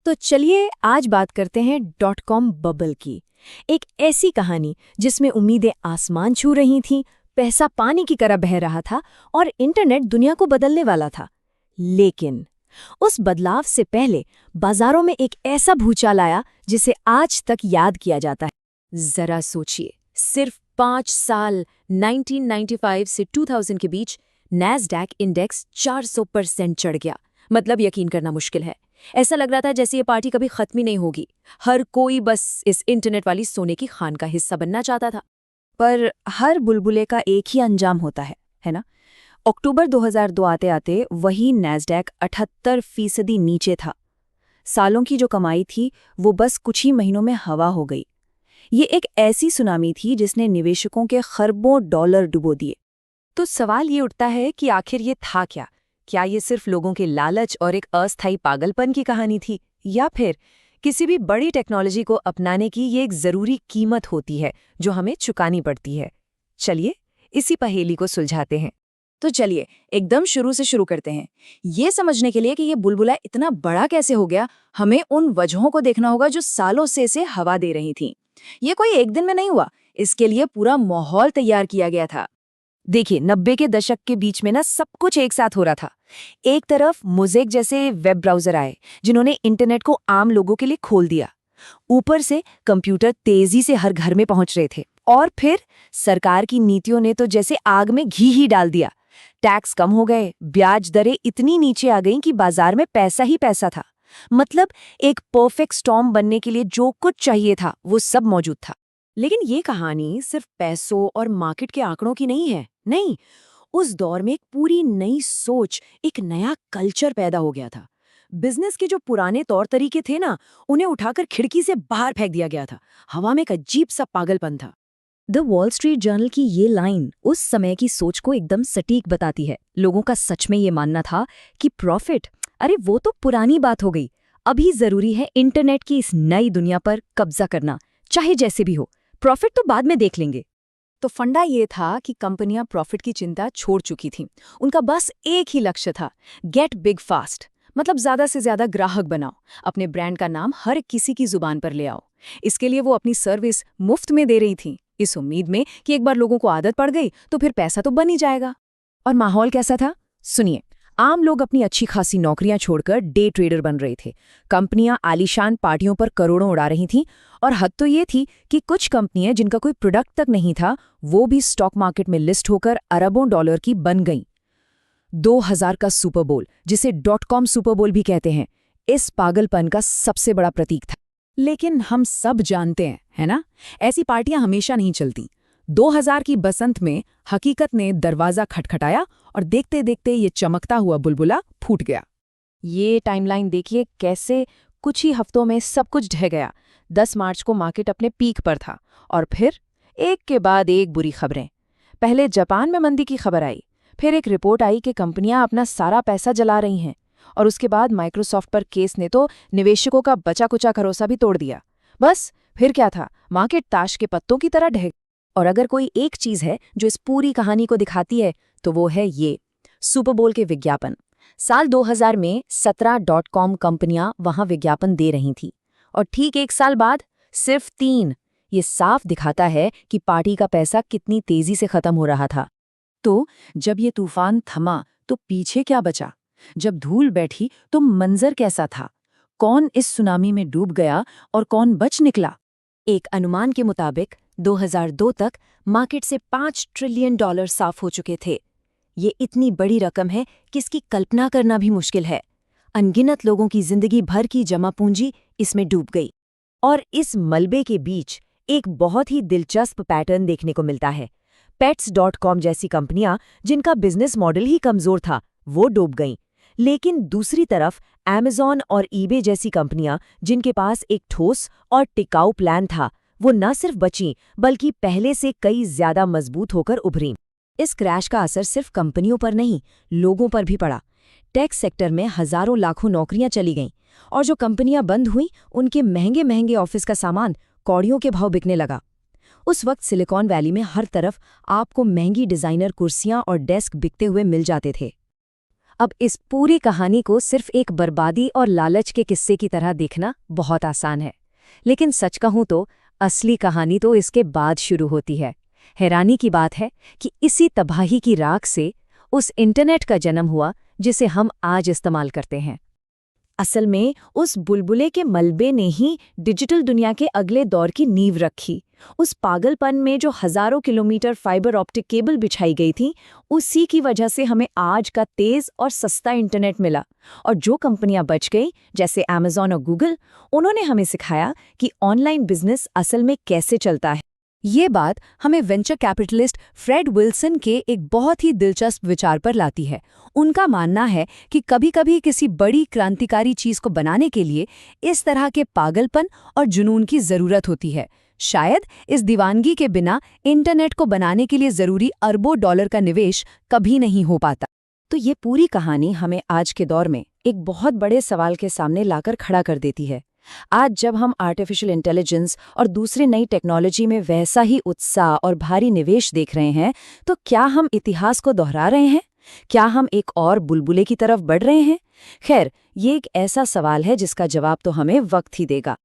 तो चलिए आज बात करते हैं .com बबल की। एक ऐसी कहानी जिसमें उम्मीदें आसमान छू रही थीं, पैसा पानी की तरह बह रहा था और इंटरनेट दुनिया को बदलने वाला था। लेकिन उस बदलाव से पहले बाजारों में एक ऐसा भूचाल आया जिसे आज तक याद किया जाता है। जरा सोचिए, सिर्फ 5 साल 1995 से 2000 के बीच नैस्डैक इंडेक्स 400% चढ़ गया। मतलब यकीन करना मुश्किल है। ऐसा लग रहा था जैसे ये पार्टी कभी खत्म ही नहीं होगी। हर कोई बस इस इंटरनेट वाली सोने की खान का हिस्सा बनना चाहता था। पर हर बुलबुले का एक ही अंजाम होता है ना? अक्टूबर 2002 आते आते वही नैस्डैक 78% नीचे था। सालों की जो कमाई थी वो बस कुछ ही महीनों में हवा हो गई। ये एक ऐसी सुनामी थी जिसने निवेशकों के खरबों डॉलर डुबो दिए। तो सवाल ये उठता है कि आखिर ये था क्या? क्या ये सिर्फ लोगों के लालच और एक अस्थायी पागलपन की कहानी थी, या फिर किसी भी बड़ी टेक्नोलॉजी को अपनाने की ये एक जरूरी कीमत होती है जो हमें चुकानी पड़ती है? चलिए इसी पहेली को सुलझाते हैं। तो चलिए एकदम शुरू से शुरू करते हैं। ये समझने के लिए कि ये बुलबुला इतना बड़ा कैसे हो गया, हमें उन वजहों को देखना होगा जो सालों से इसे हवा दे रही थीं। ये कोई एक दिन में नहीं हुआ, इसके लिए पूरा माहौल तैयार किया गया था। देखिए, 90 के दशक के बीच में ना सब कुछ एक साथ हो रहा था। एक तरफ मोज़ेक जैसे वेब ब्राउज़र आए जिन्होंने इंटरनेट को आम लोगों के लिए खोल दिया। ऊपर से कंप्यूटर तेजी से हर घर में पहुंच रहे थे। और फिर सरकार की नीतियों ने तो जैसे आग में घी ही डाल दिया। टैक्स कम हो गए, ब्याज दरें इतनी नीचे आ गईं कि बाजार में पैसा ही पैसा था। मतलब एक परफेक्ट स्टॉर्म बनने के लिए जो कुछ चाहिए था वो सब मौजूद था। लेकिन ये कहानी सिर्फ पैसों और मार्केट के आंकड़ों की नहीं है। नहीं, उस दौर में एक पूरी नई सोच, एक नया कल्चर पैदा हो गया था। बिजनेस के जो पुराने तौर तरीके थे ना, उन्हें उठाकर खिड़की से बाहर फेंक दिया गया था। हवा में एक अजीब सा पागलपन था। द वॉल स्ट्रीट जर्नल की ये लाइन उस समय की सोच को एकदम सटीक बताती है। लोगों का सच में ये मानना था कि प्रॉफिट, अरे वो तो पुरानी बात हो गई। अभी जरूरी है इंटरनेट की इस नई दुनिया पर कब्जा करना, चाहे जैसे भी हो। प्रॉफिट तो बाद में देख लेंगे। तो फंडा ये था कि कंपनियां प्रॉफिट की चिंता छोड़ चुकी थीं। उनका बस एक ही लक्ष्य था, गेट बिग फास्ट। मतलब ज्यादा से ज्यादा ग्राहक बनाओ, अपने ब्रांड का नाम हर किसी की जुबान पर ले आओ। इसके लिए वो अपनी सर्विस मुफ्त में दे रही थीं, इस उम्मीद में कि एक बार लोगों को आदत पड़ गई तो फिर पैसा तो बन ही जाएगा। और माहौल कैसा था सुनिए। आम लोग अपनी अच्छी खासी नौकरियां छोड़कर डे ट्रेडर बन रहे थे। कंपनियां आलीशान पार्टियों पर करोड़ों उड़ा रही थीं। और हद तो ये थी कि कुछ कंपनियां जिनका कोई प्रोडक्ट तक नहीं था वो भी स्टॉक मार्केट में लिस्ट होकर अरबों डॉलर की बन गईं। 2000 का सुपर बोल, जिसे .com सुपर बोल भी कहते हैं, इस पागलपन का सबसे बड़ा प्रतीक था। लेकिन हम सब जानते हैं, है ना, ऐसी पार्टियां हमेशा नहीं चलती। 2000 की बसंत में हकीकत ने दरवाजा खटखटाया और देखते देखते ये चमकता हुआ बुलबुला फूट गया। ये टाइमलाइन देखिए कैसे कुछ ही हफ्तों में सब कुछ ढह गया। 10 मार्च को मार्केट अपने पीक पर था और फिर एक के बाद एक बुरी खबरें। पहले जापान में मंदी की खबर आई, फिर एक रिपोर्ट आई कि कंपनियां अपना सारा पैसा जला रही हैं, और उसके बाद माइक्रोसॉफ्ट पर केस ने तो निवेशकों का बचा कुचा भरोसा भी तोड़ दिया। बस फिर क्या था, मार्केट ताश के पत्तों की तरह ढह। और अगर कोई एक चीज है जो इस पूरी कहानी को दिखाती है तो वो है ये सुपर बोल के विज्ञापन। साल 2000 में 17 .com कंपनियां वहां विज्ञापन दे रही थी और ठीक एक साल बाद सिर्फ 3। ये साफ दिखाता है कि पार्टी का पैसा कितनी तेजी से खत्म हो रहा था। तो जब ये तूफान थमा तो पीछे क्या बचा? जब धूल बैठी तो मंजर कैसा था? कौन इस सुनामी में डूब गया और कौन बच निकला? एक अनुमान के मुताबिक 2002 तक मार्केट से $5 ट्रिलियन साफ हो चुके थे। ये इतनी बड़ी रकम है कि इसकी कल्पना करना भी मुश्किल है। अनगिनत लोगों की जिंदगी भर की जमा पूंजी इसमें डूब गई। और इस मलबे के बीच एक बहुत ही दिलचस्प पैटर्न देखने को मिलता है। Pets.com जैसी कंपनियां जिनका बिजनेस मॉडल ही कमजोर था वो डूब गईं। लेकिन दूसरी तरफ Amazon और eBay जैसी कंपनियां जिनके पास एक ठोस और टिकाऊ प्लान था, वो न सिर्फ बचीं बल्कि पहले से कई ज्यादा मजबूत होकर उभरीं। इस क्रैश का असर सिर्फ कंपनियों पर नहीं, लोगों पर भी पड़ा। टेक सेक्टर में हजारों लाखों नौकरियां चली गईं और जो कंपनियां बंद हुईं उनके महंगे महंगे ऑफिस का सामान कौड़ियों के भाव बिकने लगा। उस वक्त सिलिकॉन वैली में हर तरफ आपको महंगी डिजाइनर कुर्सियां और डेस्क बिकते हुए मिल जाते थे। अब इस पूरी कहानी को सिर्फ एक बर्बादी और लालच के किस्से की तरह देखना बहुत आसान है, लेकिन सच कहूं तो असली कहानी तो इसके बाद शुरू होती है। हैरानी की बात है कि इसी तबाही की राख से उस इंटरनेट का जन्म हुआ जिसे हम आज इस्तेमाल करते हैं। असल में उस बुलबुले के मलबे ने ही डिजिटल दुनिया के अगले दौर की नींव रखी। उस पागलपन में जो हजारों किलोमीटर फाइबर ऑप्टिक केबल बिछाई गई थी, उसी की वजह से हमें आज का तेज और सस्ता इंटरनेट मिला। और जो कंपनियां बच गई, जैसे अमेज़न और गूगल, उन्होंने हमें सिखाया कि ऑनलाइन बिजनेस असल में कैसे चलता है। ये बात हमें वेंचर कैपिटलिस्ट फ्रेड विल्सन के एक बहुत ही दिलचस्प विचार पर लाती है। उनका मानना है कि कभी-कभी किसी बड़ी क्रांतिकारी चीज को बनाने के लिए इस तरह के पागलपन और जुनून की जरूरत होती है। शायद इस दीवानगी के बिना इंटरनेट को बनाने के लिए जरूरी अरबों डॉलर का निवेश कभी नहीं हो पाता। तो ये पूरी कहानी हमें आज के दौर में एक बहुत बड़े सवाल के सामने लाकर खड़ा कर देती है। आज जब हम आर्टिफिशियल इंटेलिजेंस और दूसरी नई टेक्नोलॉजी में वैसा ही उत्साह और भारी निवेश देख रहे हैं, तो क्या हम इतिहास को दोहरा रहे हैं? क्या हम एक और बुलबुले की तरफ बढ़ रहे हैं? खैर, ये एक ऐसा सवाल है जिसका जवाब तो हमें वक्त ही देगा।